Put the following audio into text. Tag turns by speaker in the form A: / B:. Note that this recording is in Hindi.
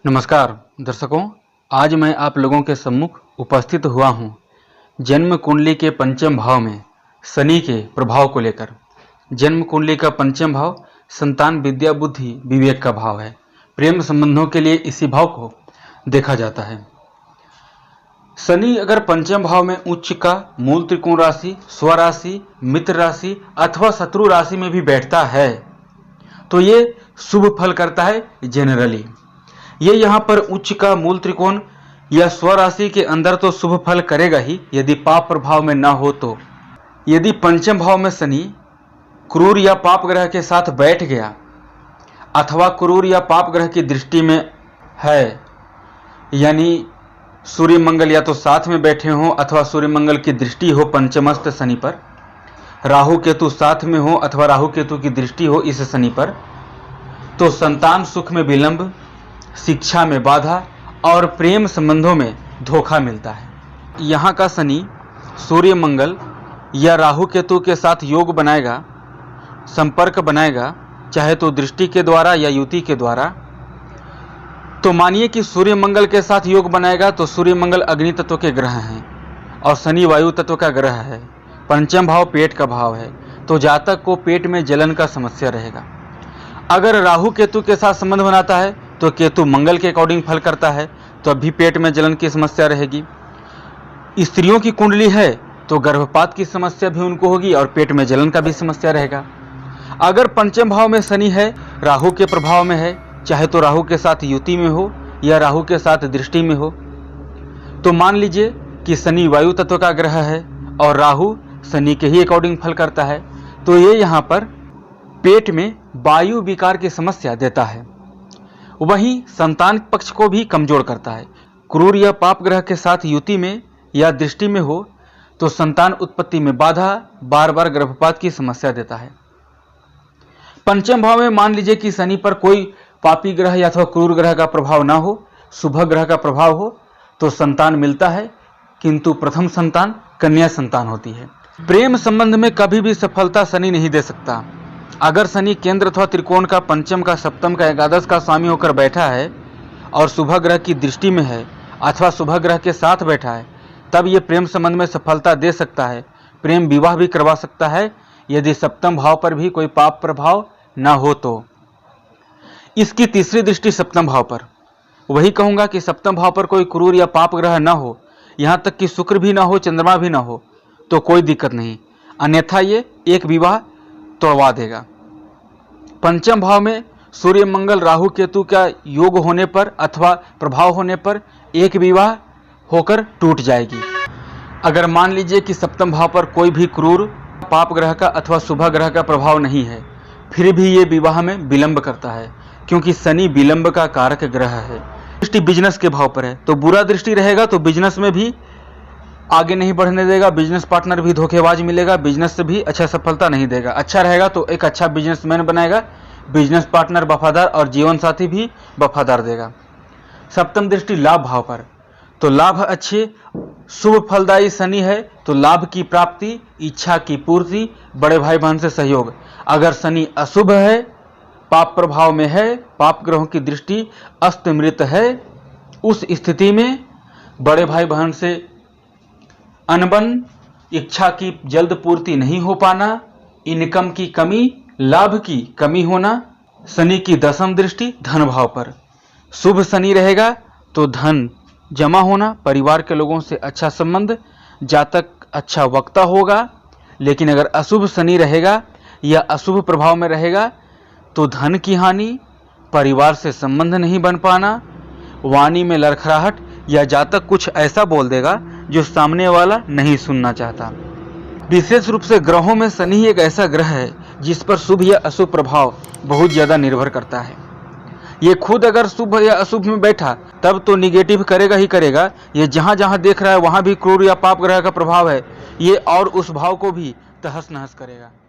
A: नमस्कार दर्शकों, आज मैं आप लोगों के सम्मुख उपस्थित हुआ हूँ जन्म कुंडली के पंचम भाव में शनि के प्रभाव को लेकर। जन्म कुंडली का पंचम भाव संतान, विद्या, बुद्धि, विवेक का भाव है। प्रेम संबंधों के लिए इसी भाव को देखा जाता है। शनि अगर पंचम भाव में उच्च का मूल त्रिकोण राशि, स्वराशि, मित्र राशि अथवा शत्रु राशि में भी बैठता है तो ये शुभ फल करता है। जनरली ये यहाँ पर उच्च का मूल त्रिकोण या स्वराशि के अंदर तो शुभ फल करेगा ही, यदि पाप प्रभाव में ना हो तो। यदि पंचम भाव में शनि क्रूर या पाप ग्रह के साथ बैठ गया अथवा क्रूर या पाप ग्रह की दृष्टि में है, यानी सूर्य मंगल या तो साथ में बैठे हों अथवा सूर्य मंगल की दृष्टि हो पंचमस्थ शनि पर, राहु केतु साथ में हो अथवा राहु केतु की दृष्टि हो इस शनि पर, तो संतान सुख में विलंब, शिक्षा में बाधा और प्रेम संबंधों में धोखा मिलता है। यहाँ का शनि सूर्य मंगल या राहु केतु के साथ योग बनाएगा, संपर्क बनाएगा, चाहे तो दृष्टि के द्वारा या युति के द्वारा। तो मानिए कि सूर्य मंगल के साथ योग बनाएगा तो सूर्य मंगल अग्नि तत्व के ग्रह हैं और शनि वायु तत्व का ग्रह है। पंचम भाव पेट का भाव है, तो जातक को पेट में जलन का समस्या रहेगा। अगर राहु केतु के साथ संबंध बनाता है तो केतु मंगल के अकॉर्डिंग फल करता है, तो अभी पेट में जलन की समस्या रहेगी। स्त्रियों की कुंडली है तो गर्भपात की समस्या भी उनको होगी और पेट में जलन का भी समस्या रहेगा। अगर पंचम भाव में शनि है, राहु के प्रभाव में है, चाहे तो राहु के साथ युति में हो या राहु के साथ दृष्टि में हो, तो मान लीजिए कि शनि वायु तत्व का ग्रह है और राहु शनि के ही अकॉर्डिंग फल करता है, तो ये यहाँ पर पेट में वायु विकार की समस्या देता है। वहीं संतान पक्ष को भी कमजोर करता है। क्रूर या पाप ग्रह के साथ युति में या दृष्टि में हो तो संतान उत्पत्ति में बाधा, बार बार गर्भपात की समस्या देता है। पंचम भाव में मान लीजिए कि शनि पर कोई पापी ग्रह या अथवा क्रूर ग्रह का प्रभाव ना हो, शुभ ग्रह का प्रभाव हो, तो संतान मिलता है, किंतु प्रथम संतान कन्या संतान होती है। प्रेम संबंध में कभी भी सफलता शनि नहीं दे सकता। अगर शनि केंद्र अथवा त्रिकोण का, पंचम का, सप्तम का, एकादश का स्वामी होकर बैठा है और शुभ ग्रह की दृष्टि में है अथवा शुभ ग्रह के साथ बैठा है, तब ये प्रेम संबंध में सफलता दे सकता है। प्रेम विवाह भी करवा सकता है यदि सप्तम भाव पर भी कोई पाप प्रभाव ना हो तो। इसकी तीसरी दृष्टि सप्तम भाव पर, वही कहूँगा कि सप्तम भाव पर कोई क्रूर या पाप ग्रह ना हो, यहाँ तक कि शुक्र भी ना हो, चंद्रमा भी ना हो, तो कोई दिक्कत नहीं, अन्यथा ये एक विवाह तोड़वा देगा। पंचम भाव में सूर्य मंगल राहु केतु का योग होने पर अथवा प्रभाव होने पर एक विवाह होकर टूट जाएगी। अगर मान लीजिए कि सप्तम भाव पर कोई भी क्रूर पाप ग्रह का अथवा शुभ ग्रह का प्रभाव नहीं है, फिर भी ये विवाह में विलंब करता है, क्योंकि शनि विलंब का कारक ग्रह है। दृष्टि बिजनेस के भाव पर है, तो बुरा दृष्टि रहेगा तो बिजनेस में भी आगे नहीं बढ़ने देगा, बिजनेस पार्टनर भी धोखेबाज मिलेगा, बिजनेस से भी अच्छा सफलता नहीं देगा। अच्छा रहेगा तो एक अच्छा बिजनेसमैन बनाएगा, बिजनेस पार्टनर वफादार और जीवन साथी भी वफादार देगा। सप्तम दृष्टि लाभ भाव पर, तो लाभ अच्छे, शुभ फलदायी शनि है तो लाभ की प्राप्ति, इच्छा की पूर्ति, बड़े भाई बहन से सहयोग। अगर शनि अशुभ है, पाप प्रभाव में है, पाप ग्रहों की दृष्टि अस्त मृत है, उस स्थिति में बड़े भाई बहन से अनबन, इच्छा की जल्द पूर्ति नहीं हो पाना, इनकम की कमी, लाभ की कमी होना। शनि की दशम दृष्टि धन भाव पर, शुभ शनि रहेगा तो धन जमा होना, परिवार के लोगों से अच्छा संबंध, जातक अच्छा वक्ता होगा। लेकिन अगर अशुभ शनि रहेगा या अशुभ प्रभाव में रहेगा तो धन की हानि, परिवार से संबंध नहीं बन पाना, वाणी में लड़खड़ाहट या जातक कुछ ऐसा बोल देगा जो सामने वाला नहीं सुनना चाहता। विशेष रूप से ग्रहों में शनि एक ऐसा ग्रह है जिस पर शुभ या अशुभ प्रभाव बहुत ज़्यादा निर्भर करता है। ये खुद अगर शुभ या अशुभ में बैठा तब तो निगेटिव करेगा ही करेगा। ये जहाँ जहाँ देख रहा है वहाँ भी क्रूर या पाप ग्रह का प्रभाव है, ये और उस भाव को भी तहस नहस करेगा।